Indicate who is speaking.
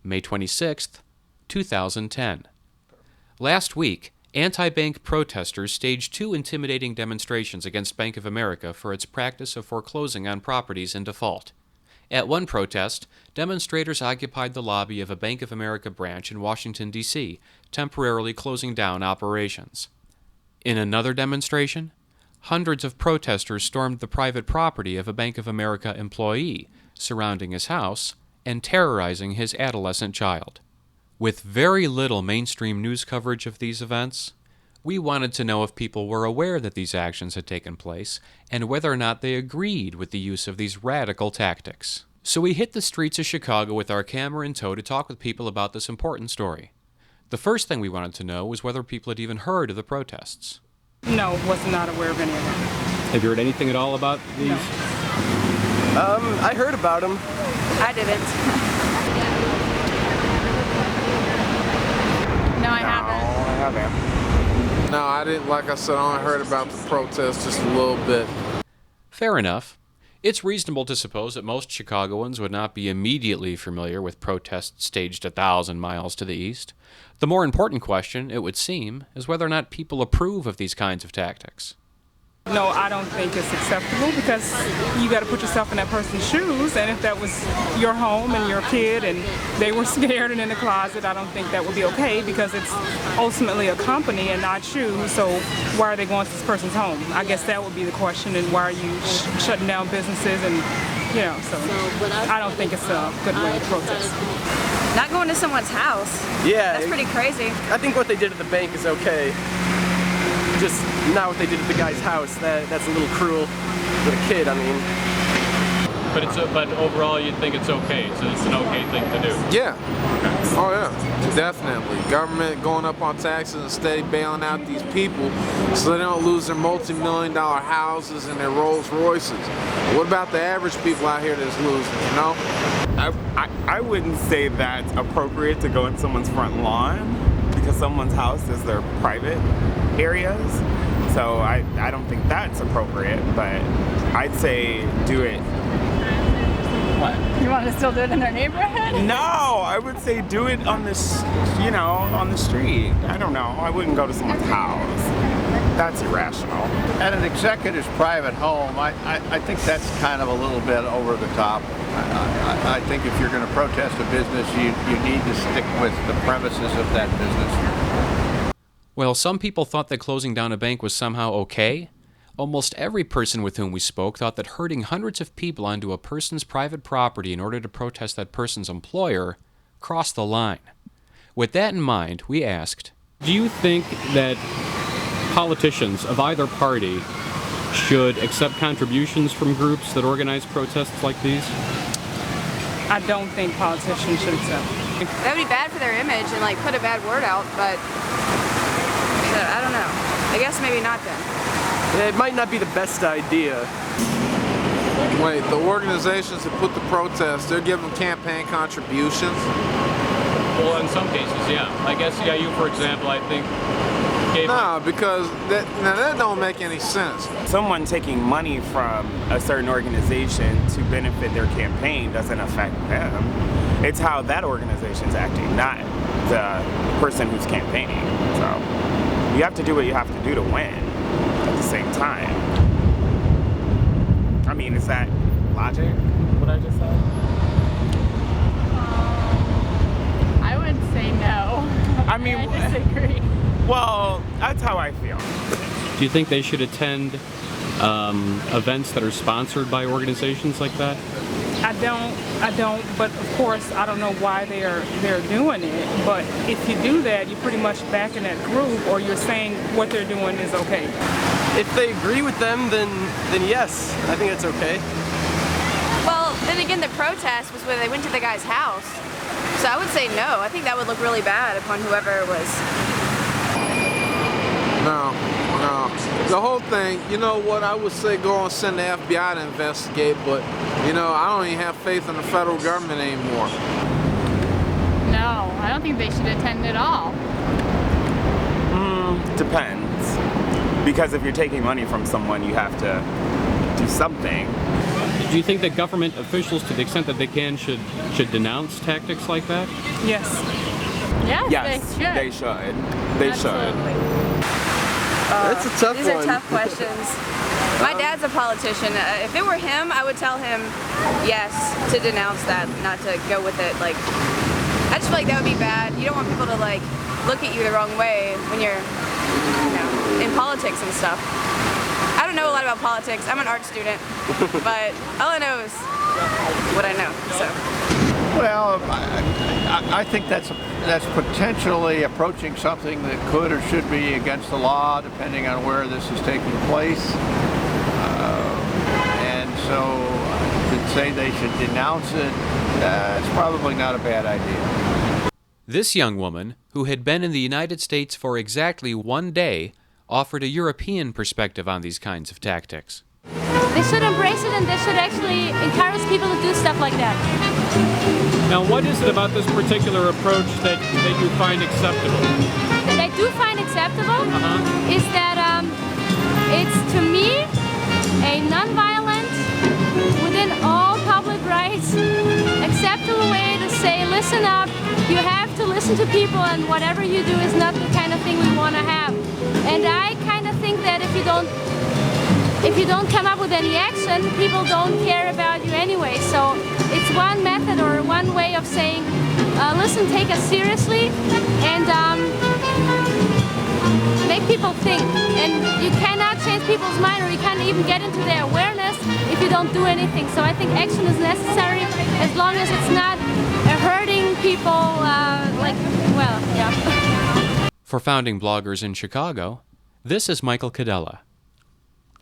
Speaker 1: May 26, 2010. Last week, anti-bank protesters staged 2 intimidating demonstrations against Bank of America for its practice of foreclosing on properties in default. At one protest, demonstrators occupied the lobby of a Bank of America branch in Washington, D.C., temporarily closing down operations. In another demonstration, hundreds of protesters stormed the private property of a Bank of America employee, surrounding his house and terrorizing his adolescent child. With very little mainstream news coverage of these events, we wanted to know if people were aware that these actions had taken place and whether or not they agreed with the use of these radical tactics. So we hit the streets of Chicago with our camera in tow to talk with people about this important story. The first thing we wanted to know was whether people had even heard of the protests.
Speaker 2: No, was not aware of any of them.
Speaker 1: Have you heard anything at all about these?
Speaker 2: No.
Speaker 3: I heard about them.
Speaker 4: I didn't. No, I haven't.
Speaker 5: No, I didn't. Like I said, I only heard about the protest just a little bit.
Speaker 1: Fair enough. It's reasonable to suppose that most Chicagoans would not be immediately familiar with protests staged 1,000 miles to the east. The more important question, it would seem, is whether or not people approve of these kinds of tactics.
Speaker 2: No, I don't think it's acceptable because you got to put yourself in that person's shoes, and if that was your home and your kid and they were scared and in the closet, I don't think that would be okay because it's ultimately a company and not you, so why are they going to this person's home? I guess that would be the question, and why are you shutting down businesses and, so I don't think it's a good way to protest.
Speaker 4: Not going to someone's house.
Speaker 3: Yeah.
Speaker 4: That's pretty crazy.
Speaker 3: I think what they did at the bank is okay. Just not what they did at the guy's house. That's a little cruel with a kid, I mean.
Speaker 1: But overall, you think it's okay, so it's an okay thing to do?
Speaker 5: Yeah. Oh, yeah. Definitely. Government going up on taxes and steady bailing out these people so they don't lose their multi-million-dollar houses and their Rolls Royces. What about the average people out here that's losing,
Speaker 6: I wouldn't say that's appropriate to go in someone's front lawn because someone's house is their private areas. So I don't think that's appropriate, but I'd say do it. What?
Speaker 4: You want to still do it in their neighborhood?
Speaker 6: No, I would say do it on the, on the street. I don't know. I wouldn't go to someone's house. That's irrational.
Speaker 7: At an executive's private home, I think that's kind of a little bit over the top. I think if you're going to protest a business, you need to stick with the premises of that business.
Speaker 1: Well, some people thought that closing down a bank was somehow okay. Almost every person with whom we spoke thought that herding hundreds of people onto a person's private property in order to protest that person's employer crossed the line. With that in mind, we asked, do you think that politicians of either party should accept contributions from groups that organize protests like these?
Speaker 2: I don't think politicians should accept.
Speaker 4: That would be bad for their image and put a bad word out, but I don't know. I guess maybe not then.
Speaker 3: It might not be the best idea.
Speaker 5: Wait, the organizations that put the protests, they're giving campaign contributions?
Speaker 1: Well, in some cases, yeah. I guess, you, for example, I think gave...
Speaker 5: No, because that don't make any sense.
Speaker 6: Someone taking money from a certain organization to benefit their campaign doesn't affect them. It's how that organization's acting, not the person who's campaigning. So you have to do what you have to do to win at the same time. I mean, is that logic, what I just said?
Speaker 8: I would say no.
Speaker 6: I mean,
Speaker 8: I disagree.
Speaker 6: Well, that's how I feel.
Speaker 1: Do you think they should attend events that are sponsored by organizations like that?
Speaker 2: I don't, but of course I don't know why they're doing it, but if you do that, you're pretty much backing that group, or you're saying what they're doing is okay.
Speaker 3: If they agree with them, then yes, I think it's okay.
Speaker 4: Well, then again, the protest was when they went to the guy's house, so I would say no. I think that would look really bad upon whoever it was.
Speaker 5: No. The whole thing, you know what, I would say go and send the FBI to investigate, but, I don't even have faith in the federal government anymore.
Speaker 8: No, I don't think they should attend at all.
Speaker 6: Depends. Because if you're taking money from someone, you have to do something.
Speaker 9: Do you think that government officials, to the extent that they can, should denounce tactics like that?
Speaker 2: Yes.
Speaker 8: Yes,
Speaker 6: They should. They should.
Speaker 3: That's a tough
Speaker 4: These
Speaker 3: one.
Speaker 4: are tough questions. My dad's a politician. If it were him, I would tell him yes to denounce that, not to go with it. Like, I just feel like that would be bad. You don't want people to like look at you the wrong way when you're, in politics and stuff. I don't know a lot about politics. I'm an art student, but all I know is what I know. So.
Speaker 7: Well, I think that's potentially approaching something that could or should be against the law, depending on where this is taking place. And so to say they should denounce it, it's probably not a bad idea.
Speaker 1: This young woman, who had been in the United States for exactly 1 day, offered a European perspective on these kinds of tactics.
Speaker 10: They should embrace it, and they should actually encourage people to do stuff like that.
Speaker 9: Now, what is it about this particular approach that you find acceptable?
Speaker 10: That I do find acceptable is that it's, to me, a nonviolent, within all public rights, acceptable way to say, listen up, you have to listen to people, and whatever you do is not the kind of thing we want to have. And I kind of think that if you don't come up with any action, people don't care about you anyway. So it's one method or one way of saying, listen, take us seriously, and make people think. And you cannot change people's mind, or you can't even get into their awareness if you don't do anything. So I think action is necessary as long as it's not hurting people,
Speaker 1: For Founding Bloggers in Chicago, this is Michael Cadella.